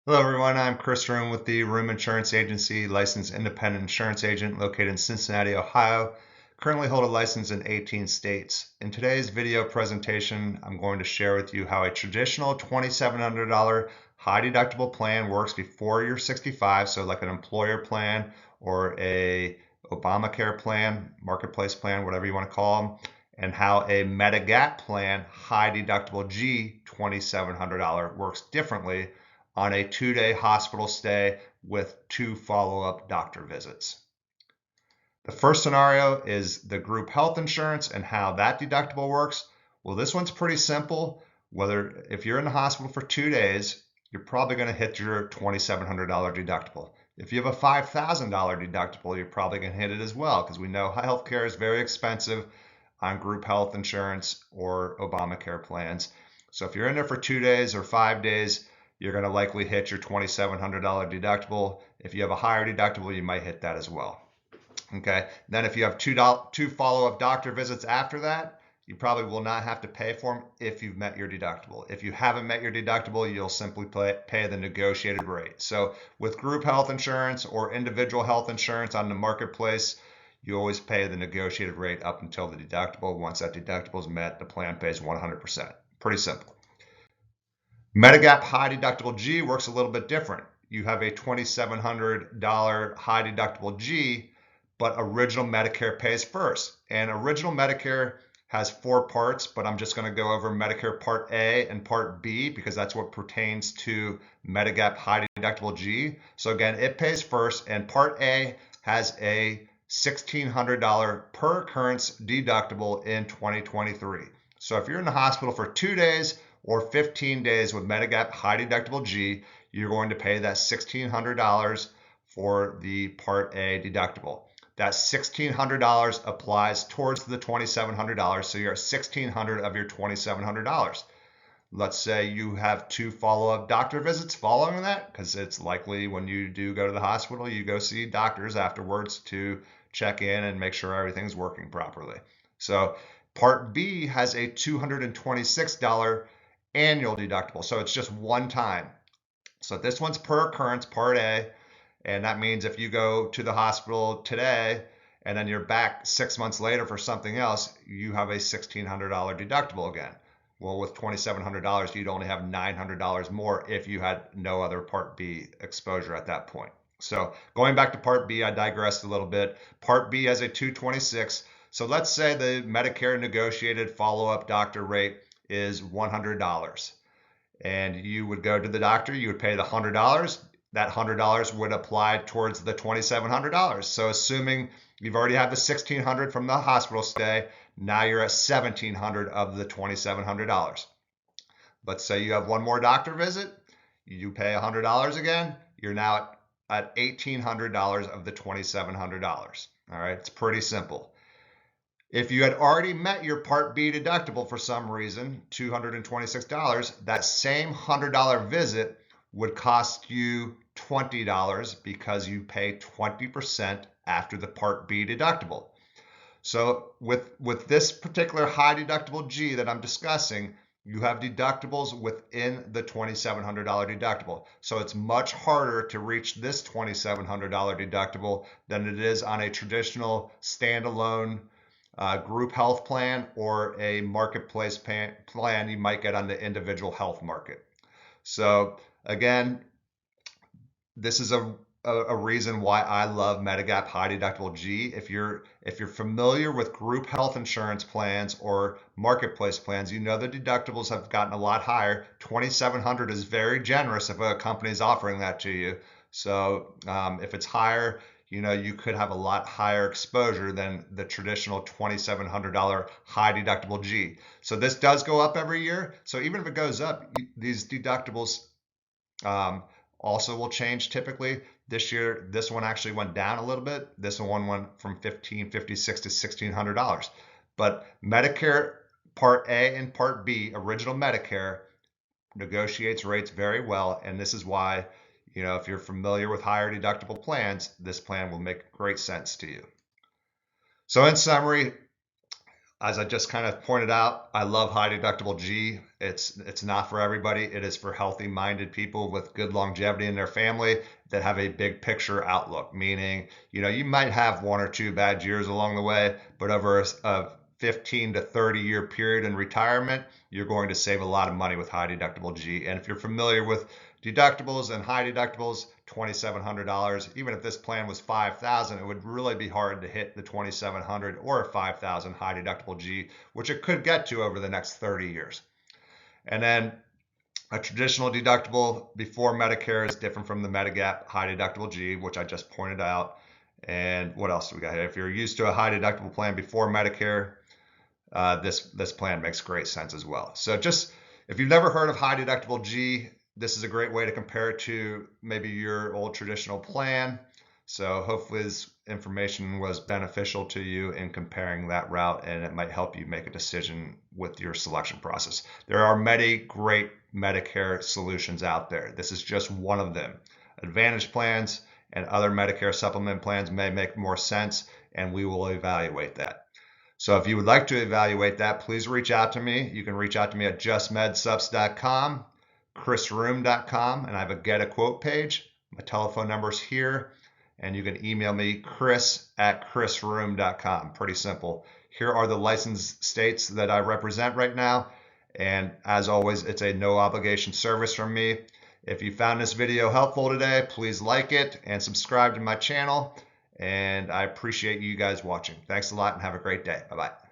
Hello everyone, I'm Chris Ruhm with the Ruhm-Insurance Agency, licensed independent insurance agent located in Cincinnati, Ohio. Currently hold a license in 18 states. In today's video presentation, I'm going to share with you how a traditional $2,700 high deductible plan works before you're 65, so like an employer plan or a Obamacare plan, marketplace plan, whatever you want to call them, and how a Medigap plan, high deductible G, $2,700 works differently on a 2-day hospital stay with 2 follow-up doctor visits. The first scenario is the group health insurance and how that deductible works. Well, this one's pretty simple. If you're in the hospital for 2 days, you're probably going to hit your $2,700 deductible. If you have a $5,000 deductible, you're probably going to hit it as well, because we know healthcare is very expensive on group health insurance or Obamacare plans. So if you're in there for 2 days or 5 days, you're going to likely hit your $2,700 deductible. If you have a higher deductible, you might hit that as well. Okay, then if you have two follow-up doctor visits after that, you probably will not have to pay for them if you've met your deductible. If you haven't met your deductible, you'll simply pay the negotiated rate. So with group health insurance or individual health insurance on the marketplace, you always pay the negotiated rate up until the deductible. Once that deductible is met, the plan pays 100%. Pretty simple. Medigap High Deductible G works a little bit different. You have a $2,700 high deductible G, but original Medicare pays first. And original Medicare has 4 parts, but I'm just going to go over Medicare Part A and Part B because that's what pertains to Medigap High Deductible G. So again, it pays first, and Part A has a $1,600 per occurrence deductible in 2023. So if you're in the hospital for 2 days or 15 days with Medigap High Deductible G, you're going to pay that $1,600 for the Part A deductible. That $1,600 applies towards the $2,700, so you're at $1,600 of your $2,700. Let's say you have 2 follow-up doctor visits following that, because it's likely when you do go to the hospital, you go see doctors afterwards to check in and make sure everything's working properly. So Part B has a $226 annual deductible, so it's just one time. So this one's per occurrence, Part A, and that means if you go to the hospital today and then you're back 6 months later for something else, you have a $1,600 deductible again. Well, with $2,700, you'd only have $900 more if you had no other Part B exposure at that point. So going back to Part B, I digressed a little bit. Part B has a 226. So let's say the Medicare negotiated follow-up doctor rate is $100. And you would go to the doctor, you would pay the $100. That $100 would apply towards the $2,700. So assuming you've already had the $1,600 from the hospital stay, now you're at $1,700 of the $2,700. Let's say you have one more doctor visit, you pay $100 again, you're now at $1,800 of the $2,700. All right, it's pretty simple. If you had already met your Part B deductible for some reason, $226, that same $100 visit would cost you $20 because you pay 20% after the Part B deductible. So with this particular high deductible G that I'm discussing, you have deductibles within the $2,700 deductible. So it's much harder to reach this $2,700 deductible than it is on a traditional standalone group health plan or a marketplace plan you might get on the individual health market. So again, this is a reason why I love Medigap High Deductible G. If you're familiar with group health insurance plans or marketplace plans, you know the deductibles have gotten a lot higher. $2,700 is very generous if a company is offering that to you. So if it's higher, you know, you could have a lot higher exposure than the traditional $2,700 high deductible G. So this does go up every year. So even if it goes up, these deductibles also will change typically. This year, this one actually went down a little bit. This one went from $1,556 to $1,600. But Medicare Part A and Part B, original Medicare, negotiates rates very well, and this is why, you know, if you're familiar with higher deductible plans, this plan will make great sense to you. So in summary, as I just kind of pointed out, I love high deductible G. It's not for everybody. It is for healthy minded people with good longevity in their family that have a big picture outlook, meaning, you might have 1 or 2 bad years along the way, but over a 15 to 30 year period in retirement, you're going to save a lot of money with high deductible G. And if you're familiar with deductibles and high deductibles, $2,700. Even if this plan was $5,000, it would really be hard to hit the $2,700 or $5,000 high deductible G, which it could get to over the next 30 years. And then a traditional deductible before Medicare is different from the Medigap High Deductible G, which I just pointed out. And what else do we got here? If you're used to a high deductible plan before Medicare, this plan makes great sense as well. So just if you've never heard of high deductible G, this is a great way to compare it to maybe your old traditional plan. So hopefully this information was beneficial to you in comparing that route, and it might help you make a decision with your selection process. There are many great Medicare solutions out there. This is just one of them. Advantage plans and other Medicare supplement plans may make more sense, and we will evaluate that. So if you would like to evaluate that, please reach out to me. You can reach out to me at justmedsubs.com, chrisruhm.com, and I have a get a quote page. My telephone number is here, and you can email me chris@chrisruhm.com. Pretty simple. Here are the licensed states that I represent right now, and as always, it's a no obligation service from me. If you found this video helpful today, please like it and subscribe to my channel. And I appreciate you guys watching. Thanks a lot and have a great day. Bye-bye.